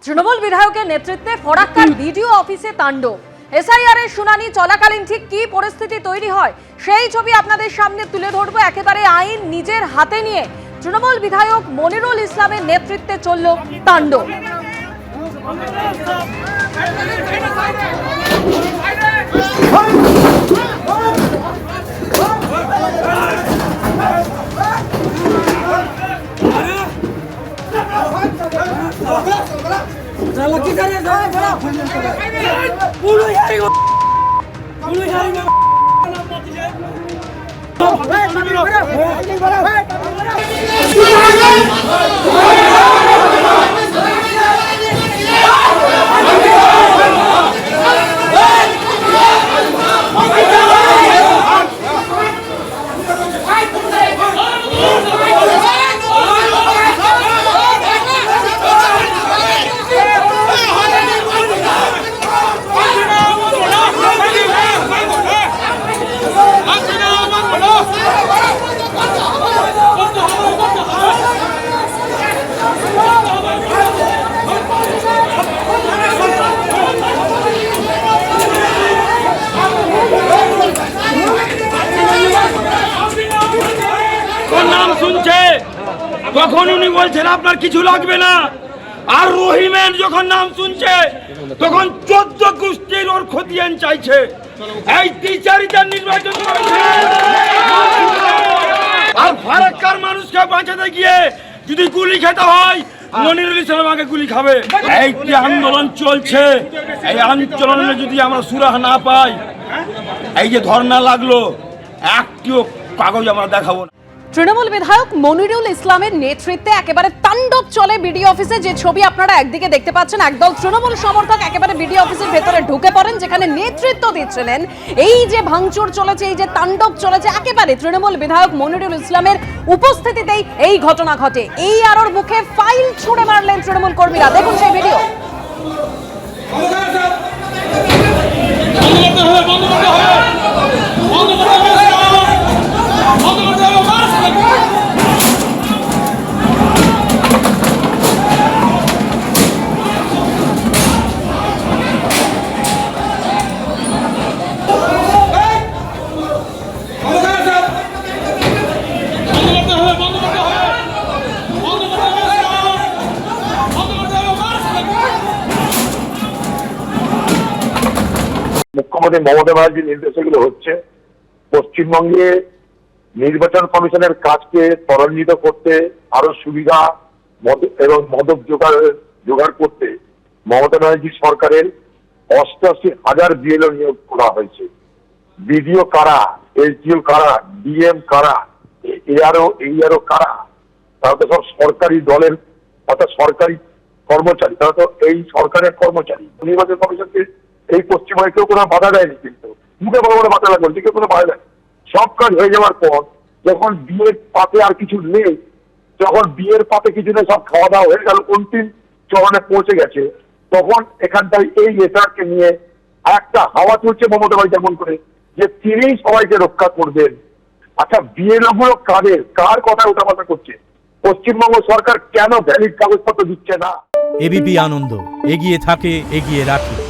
তৃণমূল বিধায়কের নেতৃত্বে ফরাক্কার বিডিও অফিসে তাণ্ডব। এসআইআর এর শুনানি চলাকালীন ঠিক কি পরিস্থিতি তৈরি হয় সেই ছবি আপনাদের সামনে তুলে ধরবো। একেবারে আইন নিজের হাতে নিয়ে তৃণমূল বিধায়ক মনিরুল ইসলামের নেতৃত্বে চলল তাণ্ডব। তখন উনি বলছেন আপনার কিছু লাগবে না, আর রহিমের যখন নাম শুনছে তখন 14 গোষ্ঠীর ওর খতিয়ান চাইছে। এই টিচারিটা নির্বাচন করেছে, আর ফারাক্কার মানুষকে বাঁচাতে গিয়ে যদি গুলি খেতে হয় মনিরুল ইসলাম আগে গুলি খাবে। এই যে আন্দোলন চলছে, এই আন্দোলনে যদি আমরা সুরাহা না পাই, এই যে ধর্ণা লাগলো, একটিও কাগজ আমরা দেখাবো না। তৃণমূল বিধায়ক মনিরুল ইসলামের নেতৃত্বে একেবারে তাণ্ডব চলে বিডিও অফিসে। যে ছবি আপনারা একদিকে দেখতে পাচ্ছেন, একদল তৃণমূল সমর্থক একেবারে বিডিও অফিসের ভেতরে ঢুকে পড়েন, যেখানে নেতৃত্ব দিচ্ছিলেন। এই যে ভাঙচুর চলেছে, এই যে তাণ্ডব চলেছে, একেবারে তৃণমূল বিধায়ক মনিরুল ইসলামের উপস্থিতিতেই এই ঘটনা ঘটে। এই আরোর মুখে ফাইল ছুঁড়ে মারলেন তৃণমূল কর্মীরা। দেখুন সেই ভিডিও। মুখ্যমন্ত্রী মমতা ব্যানার্জির নির্দেশগুলো হচ্ছে পশ্চিমবঙ্গে নির্বাচন কমিশনের কাজকে ত্বরান্বিত করতে, আরো সুবিধা এবং মদক জোগাড় করতে মমতা ব্যানার্জি সরকারের 88,000 বিএলও নিয়োগ করা হয়েছে। বিডিও কারা, এসডিও কারা, ডিএম কারা, এআরও কারা, তারা তো সব সরকারি দলের অর্থাৎ সরকারি কর্মচারী, তারা তো এই সরকারের কর্মচারী। নির্বাচন কমিশনকে এই পশ্চিমবঙ্গে কেউ কোনো বাধা দেয়নি, কিন্তু মুখে বড় বড় বাধা লাগবে, কেউ কোনো বাধা দেয়। সব কাজ হয়ে যাওয়ার পর যখন বিয়ের পাতে আর কিছু নেই, যখন বিয়ের পাতে কিছু নেই, সব খাওয়া দাওয়া হয়ে গেল, অন্তিম চরণে পৌঁছে গেছে, তখন এখানটায় এই নেতাকে নিয়ে একটা হাওয়া চলছে মমতা ব্যানার্জি যেমন করে যে তিনিই সবাইকে রক্ষা করবেন। আচ্ছা, বিএলওগুলো কাদের, কার কথা উঠাপাতা করছে? পশ্চিমবঙ্গ সরকার কেন ভ্যালিড কাগজপত্র দিচ্ছে না? এবিপি আনন্দ, এগিয়ে থাকে, এগিয়ে রাখে।